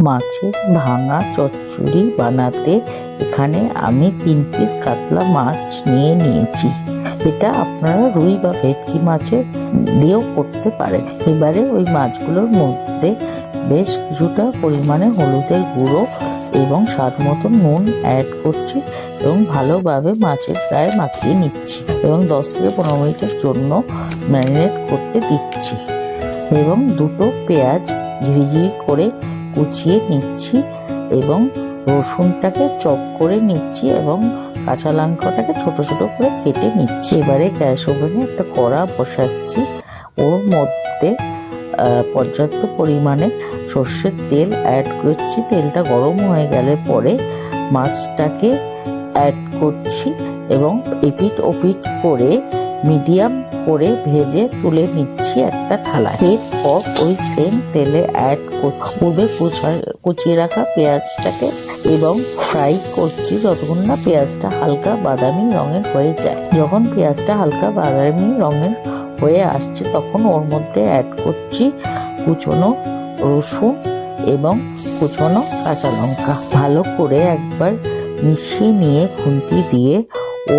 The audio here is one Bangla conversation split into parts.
মাছের ভাঙা চচ্চড়ি বানাতে এখানে আমি 3 পিস কাতলা মাছ নিয়েছি। এটা আপনারা রুই বা ভেটকি মাছের দিয়েও করতে পারেন। এবারে ওই মাছগুলোর মধ্যে বেশ কিছুটা পরিমাণে হলুদের গুঁড়ো এবং স্বাদ মতো নুন অ্যাড করছি এবং ভালোভাবে মাছের গায়ে মাখিয়ে নিচ্ছি এবং 10 থেকে 15 মিনিটের জন্য ম্যারিনেট করতে দিচ্ছি এবং 2টো পেঁয়াজ ঝিরিঝিরি করে কুচিয়ে নিচ্ছি এবং রসুনটাকে চপ করে নিচ্ছি এবং কাঁচা লঙ্কাটাকে ছোট ছোট করে কেটে নিচ্ছি। এবারে গ্যাস ওভেনে একটা কড়া বসাচ্ছি, ওর মধ্যে পর্যাপ্ত পরিমাণে সর্ষের তেল অ্যাড করছি। তেলটা গরম হয়ে গেলে পরে মাছটাকে অ্যাড করছি এবং এপিট ওপিট করে মিডিয়াম করে ভেজে তুলে নিচ্ছি একটা থালায়। এরপর ওই সেম তেলে অ্যাড করছি পূর্বে কুচিয়ে রাখা পেঁয়াজটাকে এবং ফ্রাই করছি যতক্ষণ না পেঁয়াজটা হালকা বাদামি রঙের হয়ে যায়। যখন পেঁয়াজটা হালকা বাদামি রঙের হয়ে আসছে তখন ওর মধ্যে অ্যাড করছি কুচনো রসুন এবং কুচনো কাঁচা লঙ্কা। ভালো করে একবার মিশিয়ে নিয়ে খুন্তি দিয়ে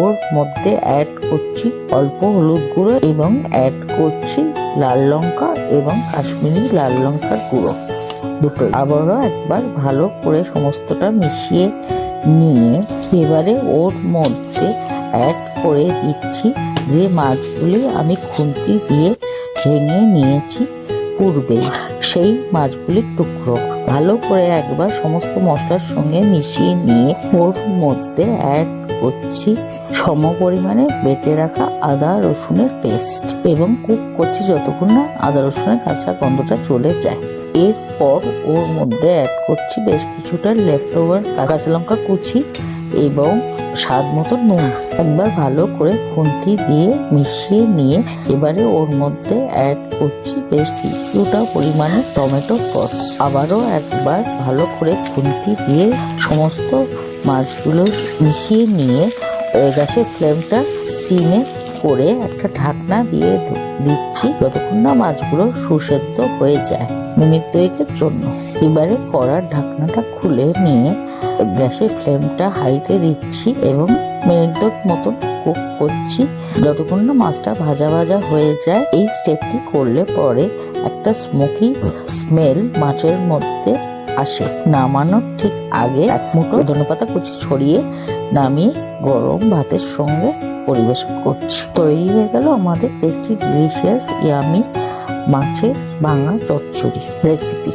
ওর মধ্যে অ্যাড করছি অল্প হলুদ গুঁড়ো এবং অ্যাড করছি লাল লঙ্কা এবং কাশ্মীরি লাল লঙ্কার গুঁড়ো দুটোই। আবারও একবার ভালো করে সমস্তটা মিশিয়ে নিয়ে এবারে ওর মধ্যে অ্যাড করে দিচ্ছি যে মাছগুলি আমি খুন্তি দিয়ে ভেঙে নিয়েছি পূর্বে, সেই মাছগুলির টুকরো। ভালো করে একবার সমস্ত মশলার সঙ্গে মিশিয়ে নিয়ে ওর মধ্যে অ্যাড করছি সম পরিমাণে বেটে রাখা আদা রসুনের পেস্ট এবং কুক করছি যতক্ষণ না আদা রসুনের কাঁচা গন্ধটা চলে যায়। এরপর ওর মধ্যে অ্যাড করছি বেশ কিছুটা লেফট ওভার কাঁচা লঙ্কা কুচি এবং স্বাদ মতো নুন। একবার ভালো করে খুন্তি দিয়ে মিশিয়ে নিয়ে এবারে ওর মধ্যে অ্যাড করছি বেশ কিছুটা পরিমাণে টমেটো সস। আবারও একবার ভালো করে খুন্তি দিয়ে সমস্ত মাছগুলো মিশিয়ে নিয়ে গ্যাসের ফ্লেমটা সিমে করে একটা ঢাকনা দিয়ে দিচ্ছি যতক্ষণ না মাছগুলো সুসেদ্ধ হয়ে যায় মিনিট 2-এর জন্য। এবারে কড়ার ঢাকনাটা খুলে নিয়ে গ্যাসের ফ্লেমটা হাইতে দিচ্ছি এবং মিনিট 2 মতন কুক করছি যতক্ষণ না মাছটা ভাজা ভাজা হয়ে যায়। এই স্টেপটি করলে পরে একটা স্মোকি স্মেল মাছের মধ্যে আসে। নামানোর ঠিক আগে 1 মুঠো ধনেপাতা কুচি ছড়িয়ে নামিয়ে গরম ভাতের সঙ্গে পরিবেশন করছি। তৈরি হয়ে গেল আমাদের টেস্টি ডিলিশিয়াস ইয়ামি মাছের ভাঙা চচ্চড়ি রেসিপি।